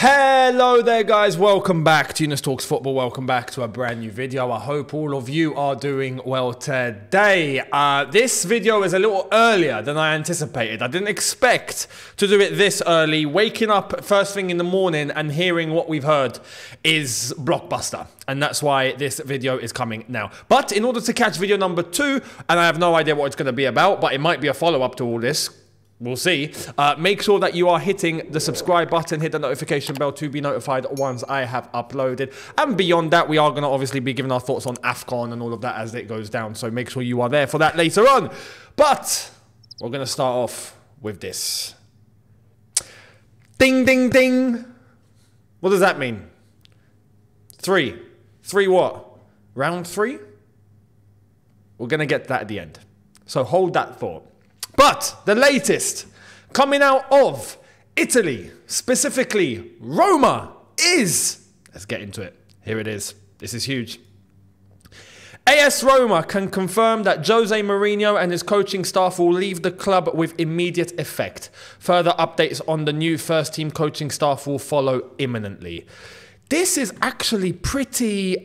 Hello there guys, welcome back to Younes Talks Football, welcome back to a brand new video. I hope all of you are doing well today. This video is a little earlier than I anticipated. I didn't expect to do it this early. Waking up first thing in the morning and hearing what we've heard is blockbuster. And that's why this video is coming now. But in order to catch video number 2, and I have no idea what it's going to be about, but it might be a follow-up to all this. We'll see. Make sure that you are hitting the subscribe button, hit the notification bell to be notified once I have uploaded. And beyond that, we are going to obviously be giving our thoughts on AFCON and all of that as it goes down. So make sure you are there for that later on. But we're going to start off with this. Ding, ding, ding. What does that mean? 3. 3 what? Round 3? We're going to get to that at the end. So hold that thought. But the latest coming out of Italy, specifically Roma, is... Let's get into it. Here it is. This is huge. AS Roma can confirm that Jose Mourinho and his coaching staff will leave the club with immediate effect. Further updates on the new first-team coaching staff will follow imminently. This is actually pretty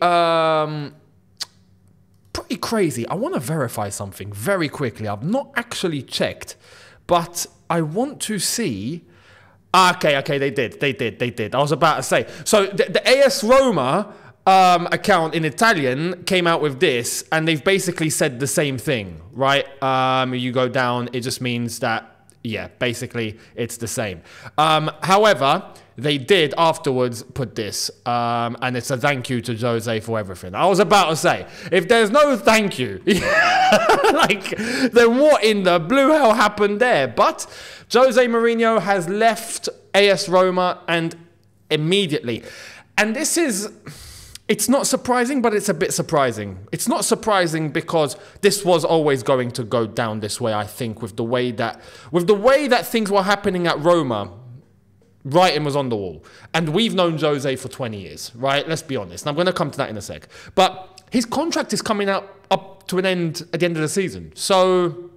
crazy. I want to verify something very quickly. I've not actually checked, but I want to see. Okay, they did. I was about to say. So the AS Roma account in Italian came out with this, and they've basically said the same thing, right? You go down, it just means that, yeah, basically it's the same. However, they did afterwards put this, and it's a thank you to Jose for everything. I was about to say, if there's no thank you, like, then what in the blue hell happened there? But Jose Mourinho has left AS Roma, and immediately. And this is... It's not surprising, but it's a bit surprising. It's not surprising because this was always going to go down this way, I think, with the way that things were happening at Roma. Writing was on the wall. And we've known Jose for 20 years, right? Let's be honest. And I'm going to come to that in a sec. But his contract is coming up to an end at the end of the season. So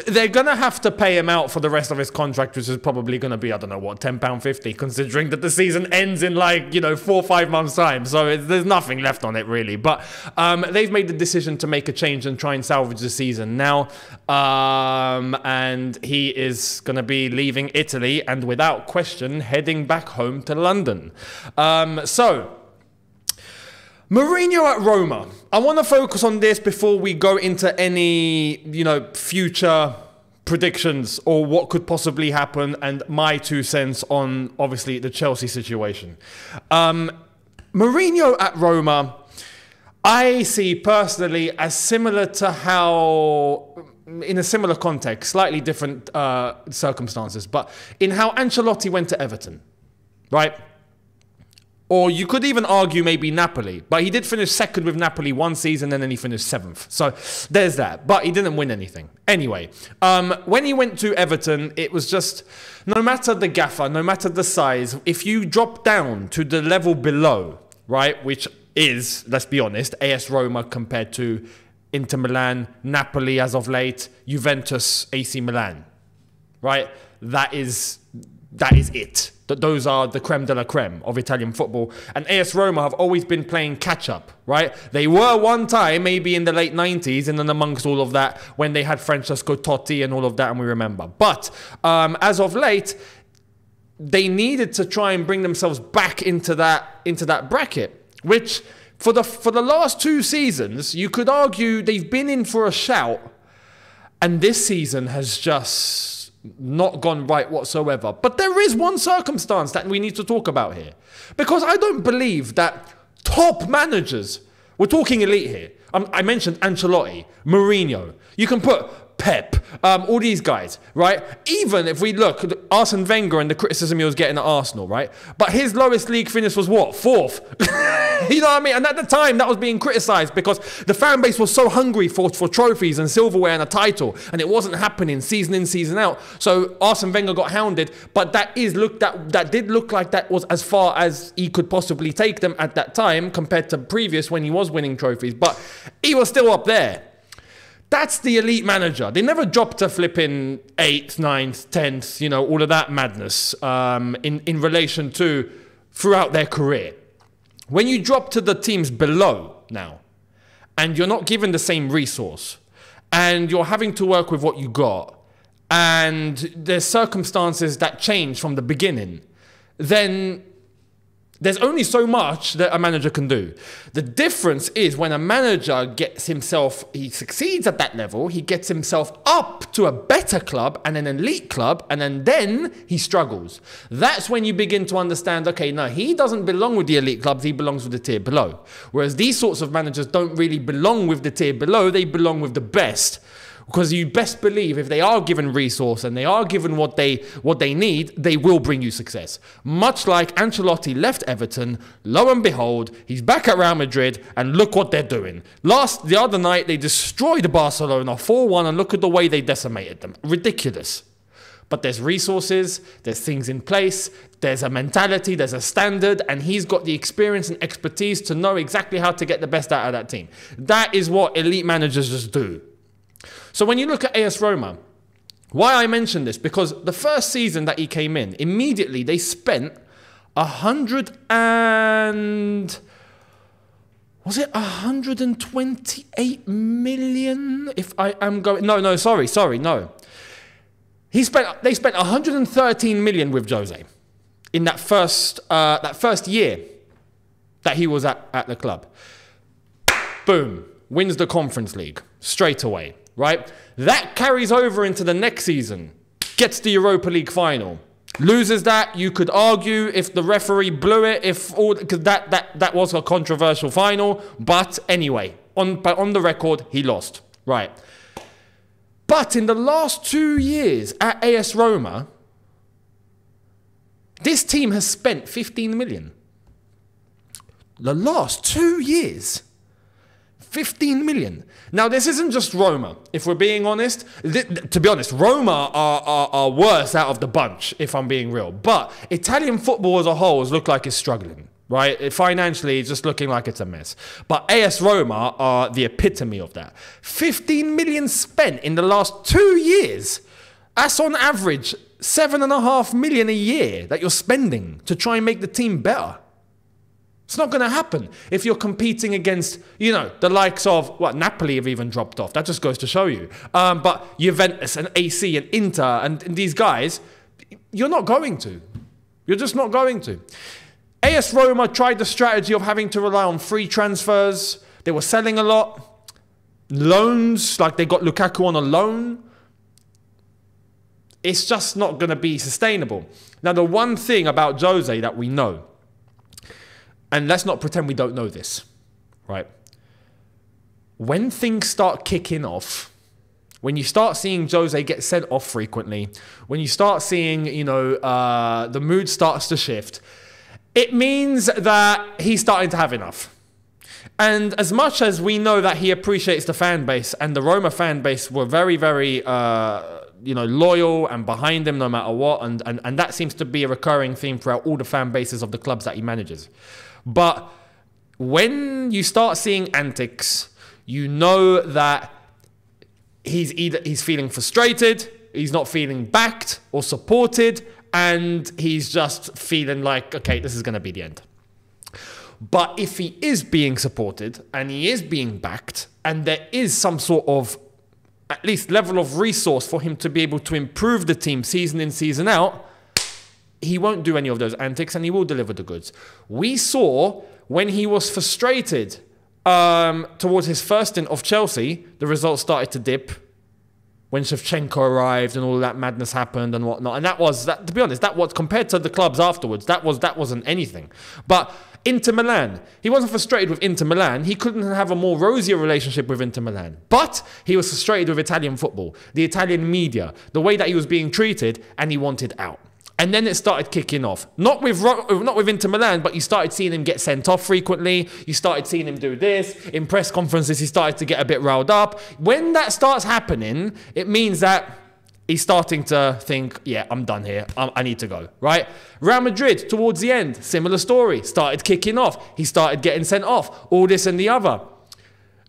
they're going to have to pay him out for the rest of his contract, which is probably going to be, I don't know what, £10.50, considering that the season ends in, like, 4 or 5 months' time. So there's nothing left on it, really. But they've made the decision to make a change and try and salvage the season now. And he is going to be leaving Italy and, without question, heading back home to London. Mourinho at Roma. I want to focus on this before we go into any, future predictions or what could possibly happen and my 2 cents on, obviously, the Chelsea situation. Mourinho at Roma, I see personally as similar to how, in a similar context, slightly different circumstances, but in how Ancelotti went to Everton, right? Or you could even argue maybe Napoli. But he did finish 2nd with Napoli 1 season and then he finished 7th. So there's that. But he didn't win anything. Anyway, when he went to Everton, it was just, no matter the gaffer, no matter the size, if you drop down to the level below, right, which is, let's be honest, AS Roma compared to Inter Milan, Napoli as of late, Juventus, AC Milan, right? That is it. Those are the creme de la creme of Italian football. And AS Roma have always been playing catch-up, right? They were one time, maybe in the late 90s, and then amongst all of that, when they had Francesco Totti and all of that, and we remember. But as of late, they needed to try and bring themselves back into that bracket, which for the last 2 seasons, you could argue they've been in for a shout, and this season has just not gone right whatsoever. But there is one circumstance that we need to talk about here. Because I don't believe that top managers, we're talking elite here. I mentioned Ancelotti, Mourinho. You can put Pep, all these guys, right? Even if we look at Arsene Wenger and the criticism he was getting at Arsenal, right? But his lowest league finish was what? 4th. You know what I mean? And at the time, that was being criticised because the fan base was so hungry for trophies and silverware and a title, and it wasn't happening season in, season out. So Arsene Wenger got hounded, but that did look like that was as far as he could possibly take them at that time compared to previous when he was winning trophies. But he was still up there. That's the elite manager. They never drop to flipping 8th, 9th, 10th, you know, all of that madness in relation to throughout their career. When you drop to the teams below now, and you're not given the same resource, and you're having to work with what you got, and there's circumstances that change from the beginning, then there's only so much that a manager can do. The difference is when a manager gets himself, he succeeds at that level, he gets himself up to a better club and an elite club, and then he struggles. That's when you begin to understand, okay, no, he doesn't belong with the elite clubs, he belongs with the tier below. Whereas these sorts of managers don't really belong with the tier below, they belong with the best. Because you best believe if they are given resource and they are given what they need, they will bring you success. Much like Ancelotti left Everton, lo and behold, he's back at Real Madrid, and look what they're doing. The other night, they destroyed Barcelona 4-1, and look at the way they decimated them. Ridiculous. But there's resources, there's things in place, there's a mentality, there's a standard, and he's got the experience and expertise to know exactly how to get the best out of that team. That is what elite managers just do. So when you look at AS Roma, why I mention this, because the first season that he came in, immediately they spent 128 million? If I am going, no, sorry, no. They spent 113 million with Jose in that first year that he was at the club. Boom, wins the Conference League straight away. Right? That carries over into the next season. Gets the Europa League final. Loses that. You could argue if the referee blew it, because that was a controversial final. But anyway, on the record, he lost. Right. But in the last 2 years at AS Roma, this team has spent 15 million. The last 2 years. 15 million. Now, this isn't just Roma, if we're being honest. To be honest, Roma are worse out of the bunch, if I'm being real. But Italian football as a whole has looked like it's struggling, right? Financially, it's just looking like it's a mess. But AS Roma are the epitome of that. 15 million spent in the last 2 years. That's on average 7.5 million a year that you're spending to try and make the team better. It's not going to happen if you're competing against, you know, the likes of, Napoli have even dropped off. That just goes to show you. But Juventus and AC and Inter and these guys, you're not going to. You're just not going to. AS Roma tried the strategy of having to rely on free transfers. They were selling a lot. Loans, like they got Lukaku on a loan. It's just not going to be sustainable. Now, the one thing about Jose that we know, and let's not pretend we don't know this, right? When things start kicking off, when you start seeing Jose get sent off frequently, when you start seeing, you know, the mood starts to shift, it means that he's starting to have enough. And as much as we know that he appreciates the fan base, and the Roma fan base were very, very, loyal and behind him no matter what, and that seems to be a recurring theme throughout all the fan bases of the clubs that he manages. But when you start seeing antics, you know that he's feeling frustrated, he's not feeling backed or supported, and he's just feeling like, okay, this is going to be the end. But if he is being supported and he is being backed, and there is some sort of at least level of resource for him to be able to improve the team season in, season out, he won't do any of those antics and he will deliver the goods. We saw when he was frustrated towards his first stint of Chelsea, the results started to dip when Shevchenko arrived and all that madness happened and whatnot. And to be honest, that was compared to the clubs afterwards, that wasn't anything. But Inter Milan, he wasn't frustrated with Inter Milan. He couldn't have a more rosier relationship with Inter Milan. But he was frustrated with Italian football, the Italian media, the way that he was being treated, and he wanted out. And then it started kicking off. Not with Inter Milan, but you started seeing him get sent off frequently. You started seeing him do this. In press conferences, he started to get a bit riled up. When that starts happening, it means that he's starting to think, yeah, I'm done here. I need to go, right? Real Madrid, towards the end, similar story. Started kicking off. He started getting sent off. All this and the other.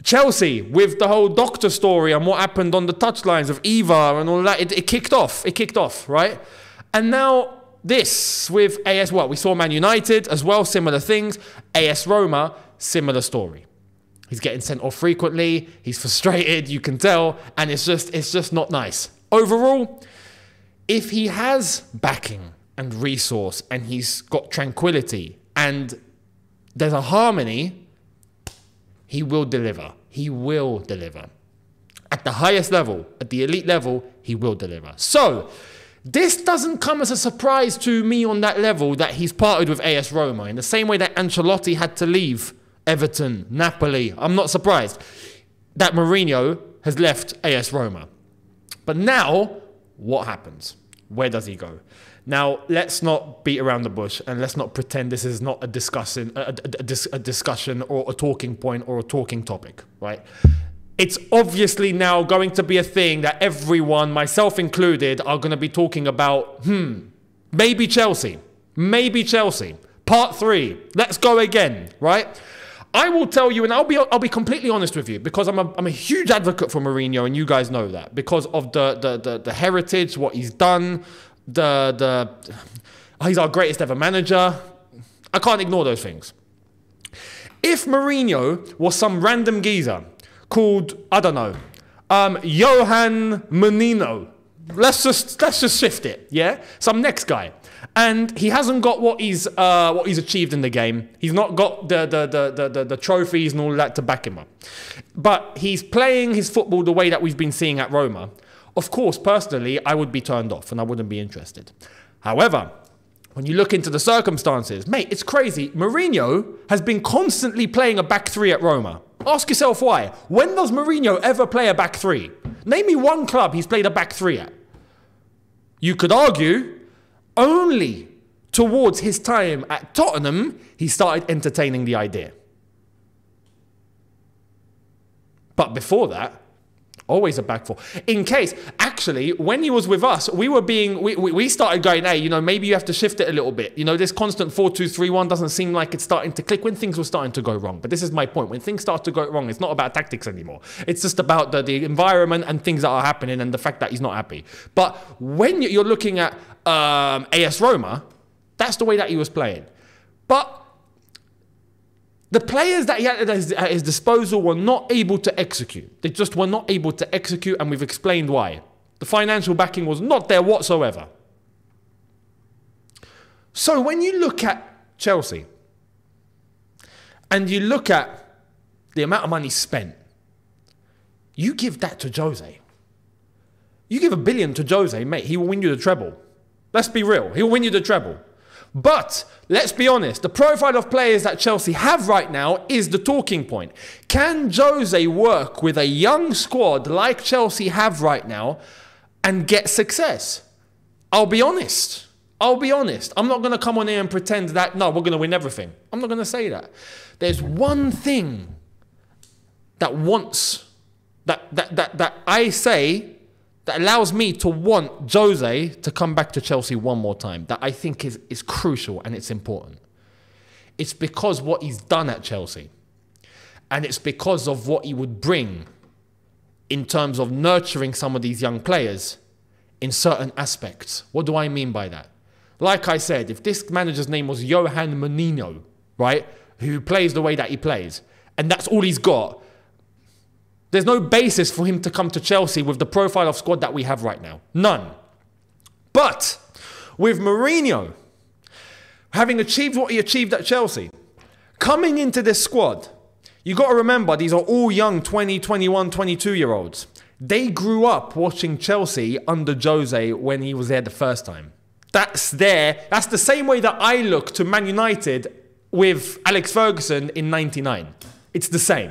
Chelsea, with the whole doctor story and what happened on the touchlines of Eva and all that, it kicked off. It kicked off, right? And now this with AS, well, we saw Man United as well, similar things. AS Roma, similar story. He's getting sent off frequently. He's frustrated, you can tell, and it's just not nice. Overall, if he has backing and resource and he's got tranquility and there's a harmony, he will deliver. He will deliver. At the highest level, at the elite level, he will deliver. So, this doesn't come as a surprise to me on that level that he's partnered with AS Roma. In the same way that Ancelotti had to leave Everton, Napoli. I'm not surprised that Mourinho has left AS Roma. But now, what happens? Where does he go? Now, let's not beat around the bush and let's not pretend this is not a discussion or a talking point or a talking topic, right? It's obviously now going to be a thing that everyone, myself included, are going to be talking about, maybe Chelsea. Maybe Chelsea. Part 3. Let's go again, right? I will tell you, and I'll be completely honest with you, because I'm a huge advocate for Mourinho, and you guys know that, because of the heritage, what he's done, he's our greatest ever manager. I can't ignore those things. If Mourinho was some random geezer called, I don't know, Johan Menino, let's just shift it, yeah? Some next guy. And he hasn't got what he's achieved in the game. He's not got the trophies and all that to back him up. But he's playing his football the way that we've been seeing at Roma. Of course, personally, I would be turned off and I wouldn't be interested. However, when you look into the circumstances, mate, it's crazy. Mourinho has been constantly playing a back 3 at Roma. Ask yourself why. When does Mourinho ever play a back 3? Name me one club he's played a back 3 at. You could argue only towards his time at Tottenham, he started entertaining the idea. But before that, always a back 4. In case, actually, when he was with us, we started going, hey, you know, maybe you have to shift it a little bit. You know, this constant 4-2-3-1 doesn't seem like it's starting to click when things were starting to go wrong. But this is my point. When things start to go wrong, it's not about tactics anymore. It's just about the environment and things that are happening and the fact that he's not happy. But when you're looking at AS Roma, that's the way that he was playing. But the players that he had at his disposal were not able to execute. They just were not able to execute, and we've explained why. The financial backing was not there whatsoever. So when you look at Chelsea, and you look at the amount of money spent, you give that to Jose. You give $1 billion to Jose, mate, he will win you the treble. Let's be real, he'll win you the treble. But let's be honest, the profile of players that Chelsea have right now is the talking point. Can Jose work with a young squad like Chelsea have right now and get success? I'll be honest. I'm not going to come on here and pretend that, no, we're going to win everything. I'm not going to say that. There's one thing that I say that allows me to want Jose to come back to Chelsea one more time, that I think is crucial and it's important. It's because what he's done at Chelsea, and it's because of what he would bring in terms of nurturing some of these young players in certain aspects. What do I mean by that? Like I said, if this manager's name was Johan Menino, right, who plays the way that he plays, and that's all he's got, there's no basis for him to come to Chelsea with the profile of squad that we have right now. None. But with Mourinho having achieved what he achieved at Chelsea, coming into this squad, you got to remember these are all young 20, 21, 22-year-olds. They grew up watching Chelsea under Jose when he was there the first time. That's the same way that I look to Man United with Alex Ferguson in '99. It's the same.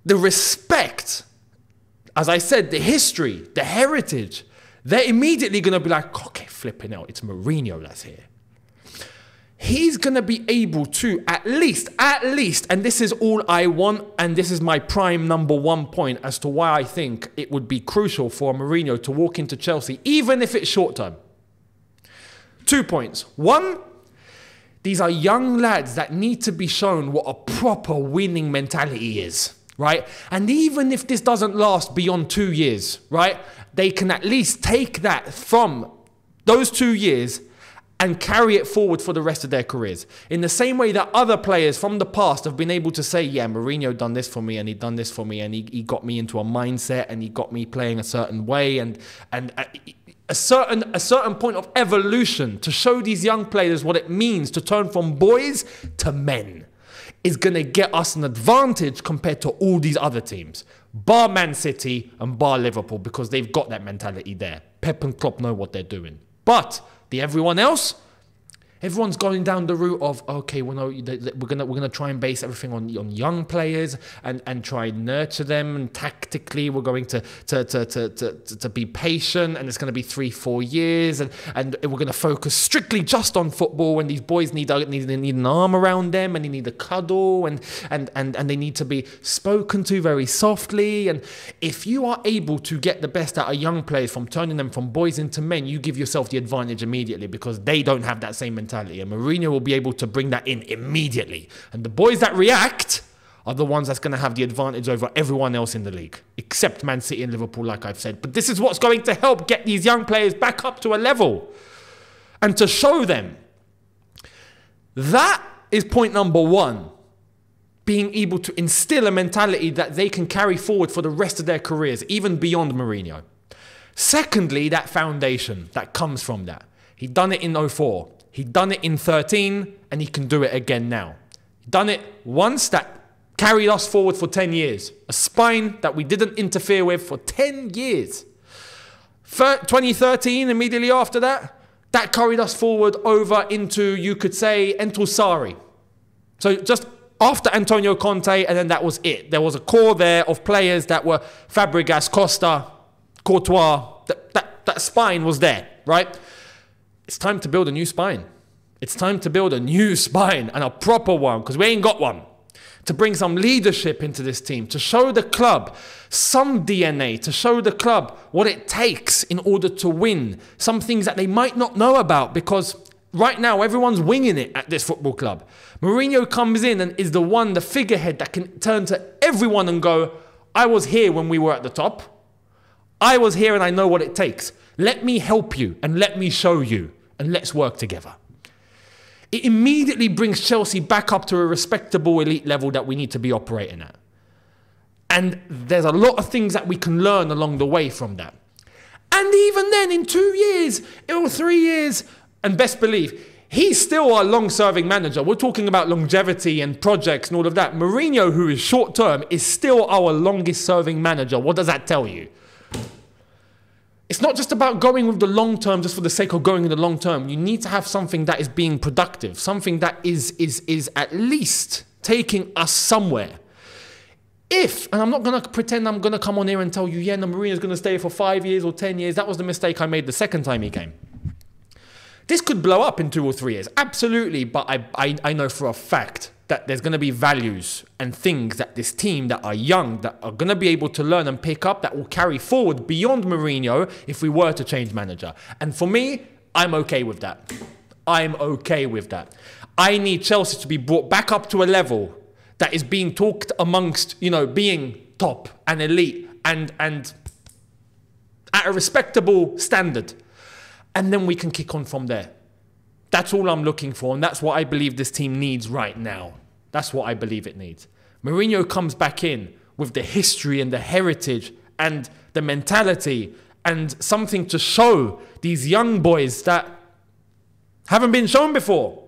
The respect, as I said, the history, the heritage, they're immediately going to be like, okay, flipping out, it's Mourinho that's here. He's going to be able to at least, and this is all I want, and this is my prime #1 point as to why I think it would be crucial for Mourinho to walk into Chelsea, even if it's short term. 2 points. One, These are young lads that need to be shown what a proper winning mentality is, right? And even if this doesn't last beyond 2 years, right, they can at least take that from those 2 years and carry it forward for the rest of their careers. In the same way that other players from the past have been able to say, yeah, Mourinho done this for me, and he done this for me, and he got me into a mindset, and he got me playing a certain way, and a certain point of evolution to show these young players what it means to turn from boys to men is going to get us an advantage compared to all these other teams, bar Man City and bar Liverpool, because they've got that mentality there. Pep and Klopp know what they're doing. But everyone else, everyone's going down the route of, okay, well, no, we're gonna try and base everything on young players and try and nurture them, and tactically we're going to be patient, and it's going to be 3-4 years, and we're going to focus strictly just on football, and these boys need an arm around them, and they need a cuddle, and they need to be spoken to very softly. And if you are able to get the best out of young players from turning them from boys into men, you give yourself the advantage immediately, because they don't have that same mentality, and Mourinho will be able to bring that in immediately. And the boys that react are the ones that's going to have the advantage over everyone else in the league, except Man City and Liverpool, like I've said. But this is what's going to help get these young players back up to a level, and to show them. That is point number one, being able to instill a mentality that they can carry forward for the rest of their careers, even beyond Mourinho. Secondly, that foundation that comes from that. He'd done it in 04. He'd done it in 13, and he can do it again now. He'd done it once, that carried us forward for 10 years. A spine that we didn't interfere with for 10 years. 2013, immediately after that, that carried us forward over into, you could say, Entel Sarri. So just after Antonio Conte, and then that was it. There was a core there of players that were Fabregas, Costa, Courtois. That spine was there, right? It's time to build a new spine. It's time to build a new spine, and a proper one, because we ain't got one. To bring some leadership into this team, to show the club some DNA, to show the club what it takes in order to win. Some things that they might not know about, because right now everyone's winging it at this football club. Mourinho comes in and is the figurehead that can turn to everyone and go, I was here when we were at the top. I was here and I know what it takes. Let me help you and let me show you. And let's work together. It immediately brings Chelsea back up to a respectable elite level that we need to be operating at. And there's a lot of things that we can learn along the way from that. And even then, in 2 years or 3 years, and best believe, he's still our long-serving manager. We're talking about longevity and projects and all of that. Mourinho, who is short-term, is still our longest-serving manager. What does that tell you? It's not just about going with the long term just for the sake of going in the long term. You need to have something that is being productive, something that is at least taking us somewhere. And I'm not going to pretend I'm going to come on here and tell you, yeah, no, Mourinho's going to stay for 5 years or 10 years. That was the mistake I made the second time he came. This could blow up in 2 or 3 years, absolutely. But I know for a fact that there's going to be values and things that this team that are young, that are going to be able to learn and pick up, that will carry forward beyond Mourinho if we were to change manager. And for me, I'm okay with that. I'm okay with that. I need Chelsea to be brought back up to a level that is being talked amongst, being top and elite and at a respectable standard. And then we can kick on from there. That's all I'm looking for, and that's what I believe this team needs right now. That's what I believe it needs. Mourinho comes back in with the history and the heritage and the mentality and something to show these young boys that haven't been shown before.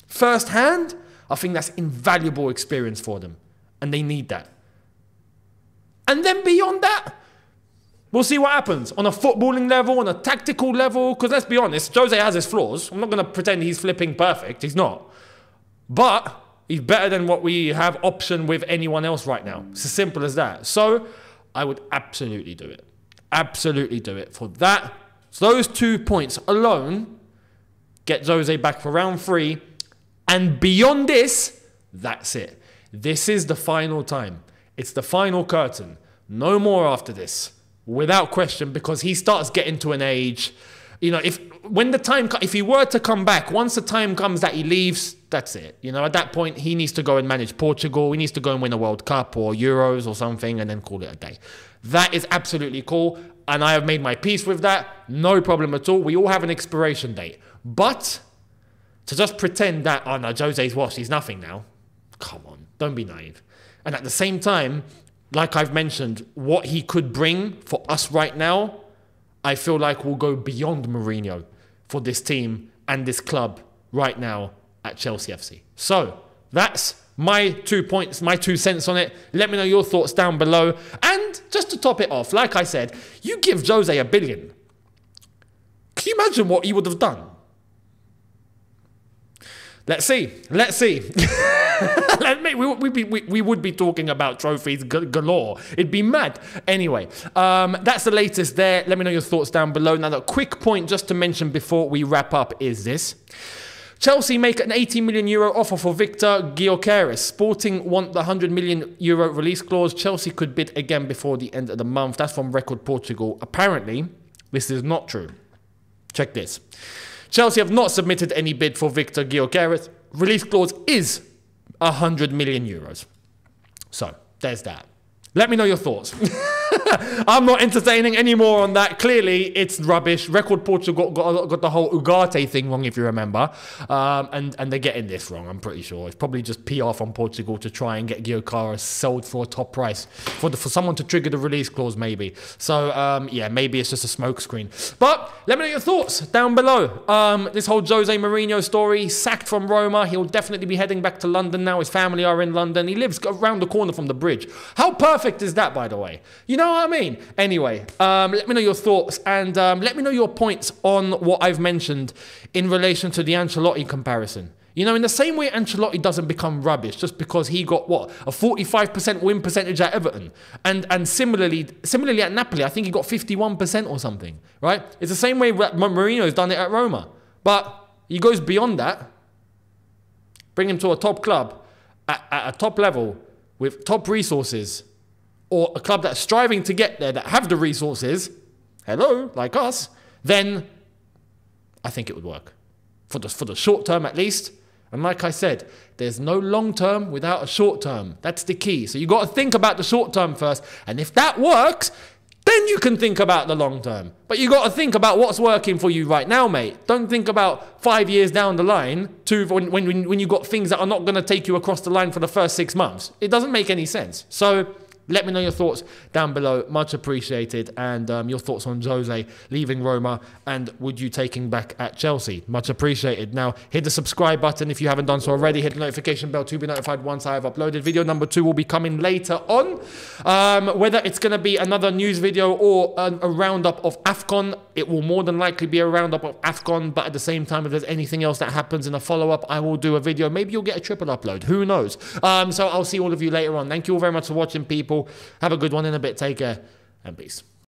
Firsthand, I think that's invaluable experience for them, and they need that. And then beyond that, we'll see what happens on a footballing level, on a tactical level, because let's be honest, Jose has his flaws. I'm not going to pretend he's flipping perfect. He's not. But he's better than what we have option with anyone else right now. It's as simple as that. So I would absolutely do it. Absolutely do it. For that, those 2 points alone, get Jose back for round 3. And beyond this, that's it. This is the final time. It's the final curtain. No more after this. Without question, because he starts getting to an age You know, if he were to come back, once the time comes that he leaves, that's it. You know, at that point, he needs to go and manage Portugal. He needs to go and win a World Cup or Euros or something and then call it a day. That is absolutely cool. And I have made my peace with that. No problem at all. We all have an expiration date. But to just pretend that, oh no, Jose's washed, he's nothing now. Come on, don't be naive. And at the same time, like I've mentioned, what he could bring for us right now, I feel like will go beyond Mourinho for this team and this club right now at Chelsea FC. So that's my 2 points, my 2 cents on it. Let me know your thoughts down below. And just to top it off, like I said, you give Jose $1 billion. Can you imagine what he would have done? Let's see. Let's see. we would be talking about trophies galore. It'd be mad. Anyway, that's the latest there. Let me know your thoughts down below. Now, the quick point just to mention before we wrap up is this. Chelsea make an €80 million offer for Victor Gyökeres. Sporting want the €100 million release clause. Chelsea could bid again before the end of the month. That's from Record Portugal. Apparently, this is not true. Check this. Chelsea have not submitted any bid for Victor Gyökeres. Release clause is €100 million. So, there's that. Let me know your thoughts. I'm not entertaining any more on that. Clearly, it's rubbish. Record Portugal got the whole Ugarte thing wrong, if you remember. And they're getting this wrong, I'm pretty sure. It's probably just PR from Portugal to try and get Gyökeres sold for a top price. For someone to trigger the release clause, maybe. So, yeah, maybe it's just a smokescreen. But let me know your thoughts down below. This whole Jose Mourinho story, sacked from Roma. He'll definitely be heading back to London now. His family are in London. He lives around the corner from the bridge. How perfect is that, by the way? You know what I mean? Anyway, let me know your thoughts and let me know your points on what I've mentioned in relation to the Ancelotti comparison. You know, in the same way Ancelotti doesn't become rubbish just because he got, what, a 45% win percentage at Everton. And similarly at Napoli, I think he got 51% or something, right? It's the same way Mourinho's done it at Roma. But he goes beyond that. Bring him to a top club at a top level with top resources, or a club that's striving to get there, that have the resources, hello, like us, then I think it would work. For the short term at least. And like I said, there's no long term without a short term. That's the key. So you got to think about the short term first. And if that works, then you can think about the long term. But you got to think about what's working for you right now, mate. Don't think about 5 years down the line when you got things that are not going to take you across the line for the first 6 months. It doesn't make any sense. So let me know your thoughts down below. Much appreciated. And your thoughts on Jose leaving Roma and would you taking back at Chelsea. Much appreciated. Now, hit the subscribe button if you haven't done so already. Hit the notification bell to be notified once I have uploaded. Video number 2 will be coming later on. Whether it's going to be another news video or a roundup of AFCON, it will more than likely be a roundup of AFCON. But at the same time, if there's anything else that happens in a follow-up, I will do a video. Maybe you'll get a triple upload. Who knows? So I'll see all of you later on. Thank you all very much for watching, people. Have a good one in a bit. Take care and peace.